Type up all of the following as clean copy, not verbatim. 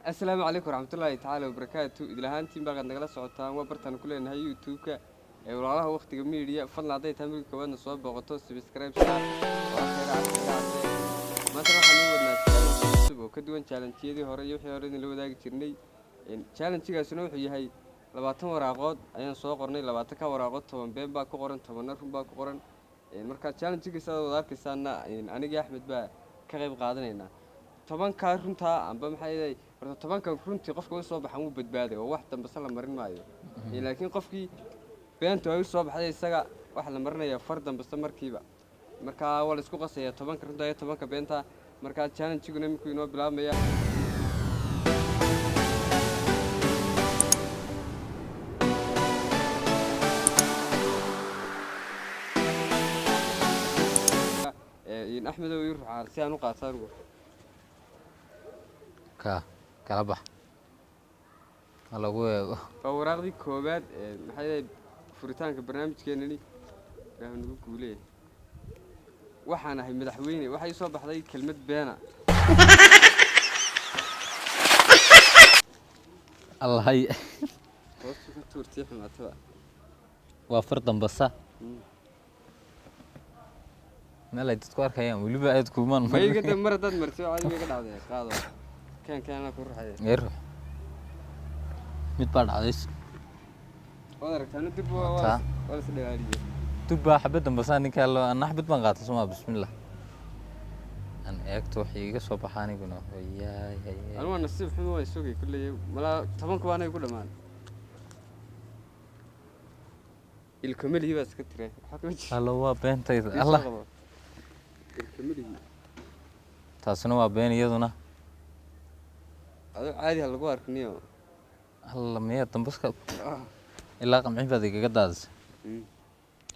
السلام عليكم ورحمة الله تعالى وبركاته إذا هانتين بقى نقلا صوتان وبرتان كلنا هاي يوتيوبك والله وقت جميل فضل عطيه تمرين كمان الصواب بغطوس سبسكرايب شار وخير عسل ما تروح نقول ناس وكدوان challenge-يدي هوري وحي هوريدين لو ذاك جرني challenge-gaasuna wuxuu yahay 20 waraaqood ayaan soo qornay 20 ka waraaqood 10 been baa ku qoran 10 run baa ku qoran marka challenge-giisa wada arkaysaana aniga Axmed baa ka qayb qaadanayna 10 ka runta amba maxay yahay horta 10 ka runtii qofka uu soo baxan uu badbaaday oo wax dambe la marin maayo laakiin qofkii beenta ay soo baxday isaga wax la marinayo far dambe markiiba marka wala isku qasaya 10 ka runta iyo 10 ka beenta marka challenge-guna iminku inoo bilaabmaya أحمد ويروح على سيان وقاصر kala bax lagu eego fawraaqdi koobaad maxay furitaanka barnaamijkeenani raahun ugu guuleeyay waxaan ahay madaxweyne waxay soo baxday kelmad beena allahay hoostu ka tuurtay xumaataba waa fardan basa meel ay dadku arkayaan waliba aad kuuman ma iga damar dad martay caadi iga dhacday qaado كان ku ruxay yaro mid baa dhacday oo aragtana dib waa is dhagaaliye tuba xabadan basaan ninka aan xabad baan qaatay soma bismillah an eegto wixii iga soo baxaaniguna yaay anu waa nasiib xumo way sugay kullee mala 10 ku aanay ku dhamaan ilkamali baa iska tiray halo waa beentayda allah ilkamali taasna waa been iyaduna عادي هلا قوار كنيو هلا مية تنبسك إلا قمعين فذيك قداز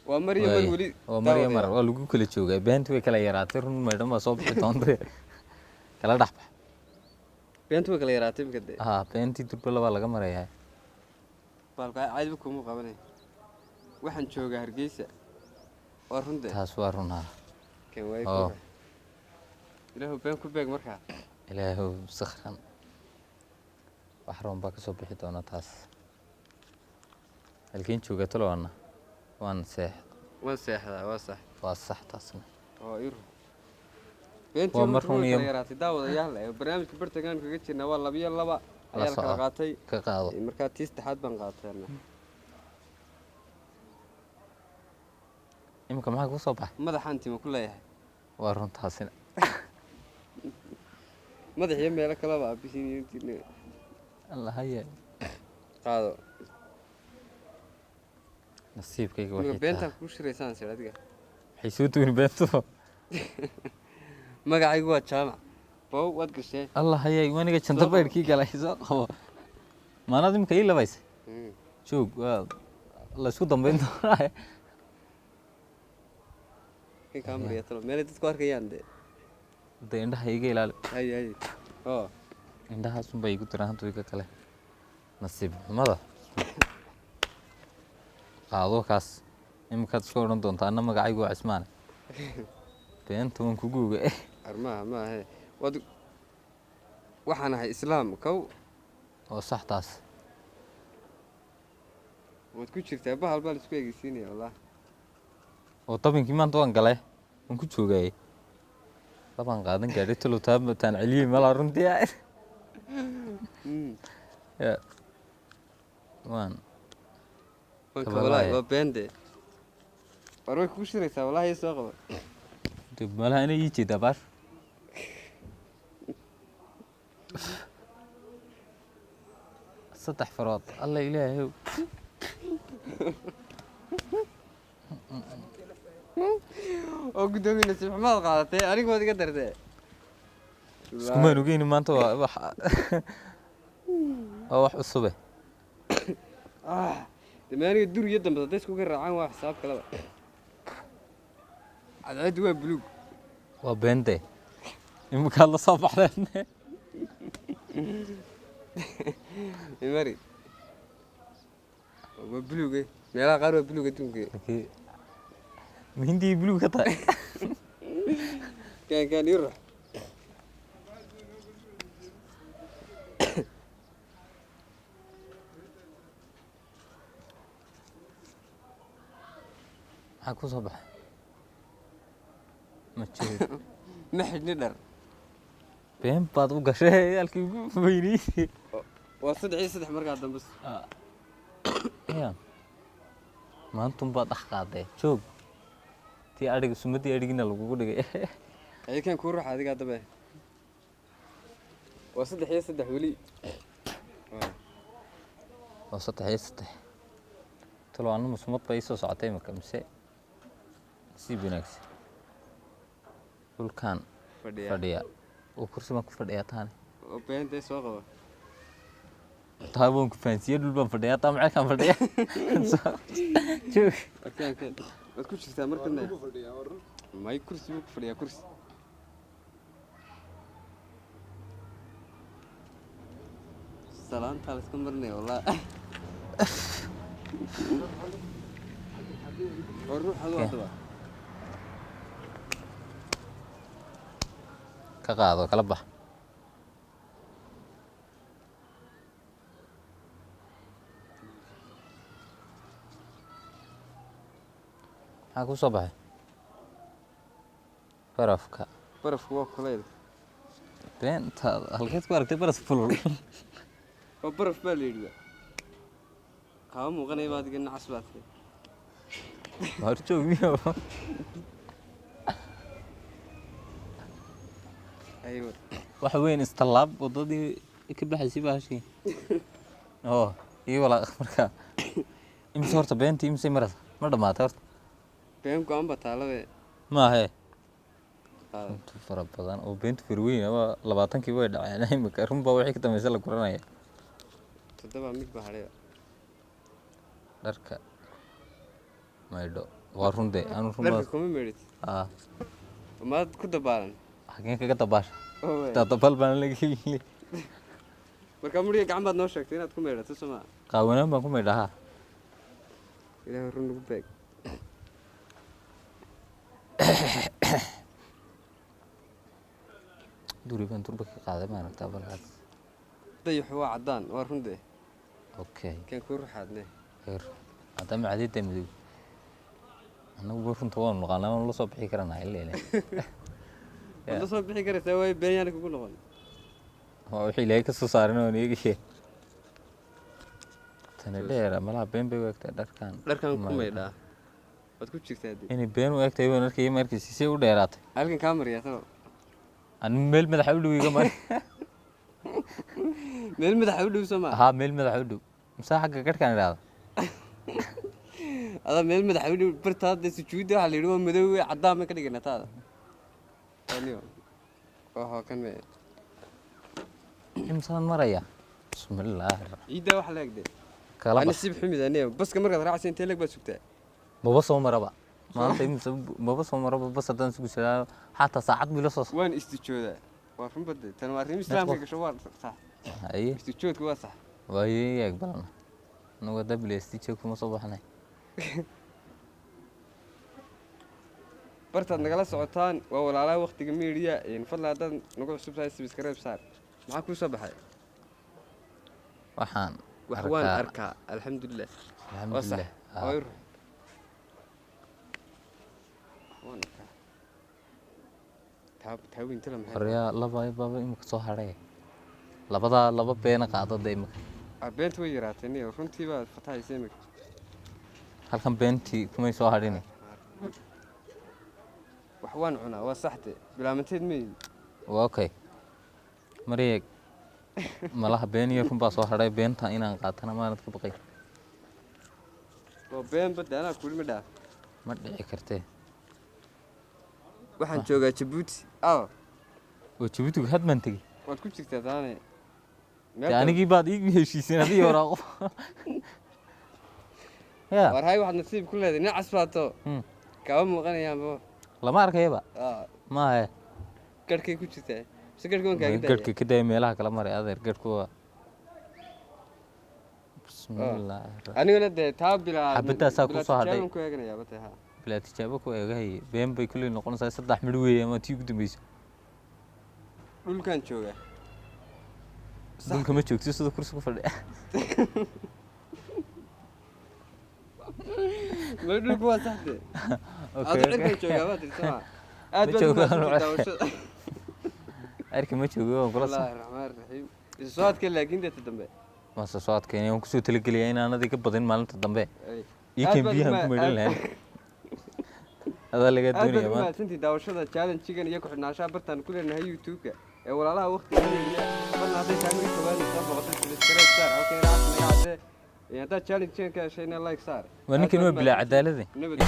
ومريم الوليد ومريم مر ولقوا كل شيء بنت وكلا يراتر مدام أصاب بتوندر كلا دحبة بنت وكلا يراتر بكده بنتي تربلا ولا كم مريها بالقاء عادي بكم مقابلين وحن شوقة هرجيسة وارهنده تاسوارنا كم وايد إلهو بين كوباك مركع إلهو سخران waxroon baa ka soo bixi doona taas halkeen joogato laana waan seexda waa sax taasna oo ir beentii markuu yaraatay daawadayaal barnaamijka bartagaan kaga jirnaa waa 2 ayaa ka qaatay ka qaado marka tiis taxad baan qaatayna imka maxaa ku soo baxay madaxantii ma ku leeyahay waa runtaasina madaxiyo meel kale baa bisiintii الله هيا قاضو نصيبك وحيد بنتك كوش ريسان سيرادك حيسوتون بنتو مقعي قوات جامع بو واد قشتين الله هيا وانا قد شنطة بيركي قال حيسو قوة ما نادم كيلا بايس شوف الله شو ضم بنتو كي كامري يطلب ميلي تتكوار كيان دي دي عندها هيجي لالي هاي indhaha sun bay igu tiraan tuuga kale nasiib xumada qaado kaas imkaad soo oran doontaa anna magacaygu waa Cismaan beenta waan ku guuga armaha ma ahe waxaan ahay islaam kow oo sax taas wad ku jirtaa bahal baan isku eegaysiinaya wallaah oo tabinkii maanta waan galay waan ku joogay labaan qaadan gaadhay talo taan celiye mala runtii يا وان والله وبندي أروح كوشري سا والله يسوق طيب مالها أنا يجي دبر سطح فرات الله إلهي وقدومي نسيب ما قالت أنا كنت قدرت سكمان وجيني ما أنت wax cusub damaaniga duriyada dambe isku ka raacaan waa xisaab kale cad waa buluug waa beente imka la soo baxdeen imari waa buluug meelaha qaar waa buluug adduunka hindi buluug ka tahay كان يروح maxaa ku soo baxay ma jeed ma xidhni dhar been baad u gashay halkii ugu weynaysay waa 3 markaa dambe ya maantun baad dhax qaaday joog tii adhiga sumadii adhigina lagugu dhigay aykan ku ruux adiga dambe waa 3 weli waa 3 talo anu sumad bay soo socotay marka mise si wanaagsan dhulkan fadhiya oo kursi ma ku fadhiya taani oo beenta soo qaba taabon ku fansiye dhul baan fadhiya taa maxay kan fadhiya joog kan waad ku jirtaa markana may kursi ku fadhiya kursi salaanta la iska marnay walaa ruux hadaba ka qaado kala bax maxaa ku soo baxay barafka barafku waa kuleyl beentaada halkeed ku aragtay baras fulul oo baraf baa la yidhi kaa muuqanaya baad iga nacas baad waar joogiyo aywa waxa weyn istallaab wadadii ka baxaysay baashii oo iyo wala marka imse horta beentii imse marada ma dhamaatay horta been go'an ba taalade ma ahe inta fara badan oo beentu firweyn ama 20kii way dhaceen imika runba wixii ka dambeysay la guranaya 7 mid ba haray dharka maydho waa runde aanu runba dharka kuma meerid maad ku dabaalan xageen kaga dabaasha taa dabal baan la geliyay marka muriga gacan baad noo sheegtay inaad ku meedato soma qaawanaan baan ku meedhaha ilaahay run ugu beeg duri baan turba ka qaaday ma aragtaa balkaas dayaxu waa caddaan waa runde okay kan ku ruuxaadne heer hadda macadida madow anagu runta waan naqaanaa waan la soo bixi karanaa ilaa la soo bixi karaysaa way beenyaan kugu noqon waa wixii ilaahay ka soo saarin oo neegishe tani dheer malaha been bay u egtay dharkan ku meydhaa waad ku jirtaa inay been u egtay waan arkay markii si u dheeraatay halkan kaa mariyaa talo aan meel madaxa u dhow iga mari meel madaxa u dhow soma haa meel madaxa u dhow masaa xagga garhkaan idhaahda adaa meel madaxa u dhow bartaada sujuudda waxaa la yidhi waa madow caddaan ma ka dhigana taada oho kan me imsaan maraya bismillaahi ciidda wax la egde kala nasiib xumid aniga baska markaad raacsan intee lag baad sugtaa maba soo maraba maanta imsa maba soo maraba bas haddaan sugu jiraa xataa saacad bilo soo waan istijoodaa waa run badde tan waa arrin islaamka gasho waa sax haye istijoodku waa sax waaye yaag balana anagu dabile istijoog kuma soo baxnay bartaad nagala socotaan waa walaalaha waqtiga media fadlan haddaad nagu cusub tahay subscribe saar maxaa kuu soo baxay waxaan wax waan arkaa alxamdulilah alxamdulilah taawinta la maxay horyaa laba baba imika soo hadhay labadaa laba beena qaadada imika beenta way yaraatay niyo runtii baad fatahaysa imika halkan beentii kumay soo hadhini wax waan cunaa waa saxde bilaamanteed meeyid waa okay mareeg malaha been iyo runbaa soo hadhay beenta inaan qaatana maanad ka baqay oo been badda anaa kuli ma dhaaf ma dhici kartee waxaan joogaa Djibouti oo Djibouti had man tagi waad ku jirtaa taane anigii baad ii heshiiseen adii waraaqo ya war hay waxaad nasiib ku leedahay nin casbaato kaba muuqanayaanba lama arkayaba ma he garhkay ku jirtaa si garhka waan kaaga daaya garhka ka daaya meelaha kala maray adeer garhku waa bismillah anigana dee taa bilaa xabadaasaa ku soo hadhay ku eeganayaa bata ha bilaa tijaabo ku eegahay been bay kuley noqonaysaa 3 midh weeye ama tii ugu dambaysa dhulkan jooga dhulka ma joogto sida kursi ku fadhiya ما dhulku waa saxde Okay, aad dhulka joogaa waa tirtaa aad Ma baad joogo. u daawashada arki ma joogo oo kula Bismillaahi Raxmaani Raxiim isoo laakiin dadka dambe ma soo socodkeen aan ku soo talageliyay in aan adiga badin maalinta dambe Ay. ii Aad keen baad biyaha uma- ku meedhan lahayn adaa laga aad baad doonaya u maanta mahadsantihiin daawashada challenge-gan iyo ku xidhnaanshaha bartaan ku leenahay YouTube-ka ee walaalaha waqtiga media marna hadday tahay mid koowaad soo boqotay subscribe saar halkay raacad naga cadde haddaad challenge-gan ka heshayna like saar waa ninkan waa bilaa cadaalad nabad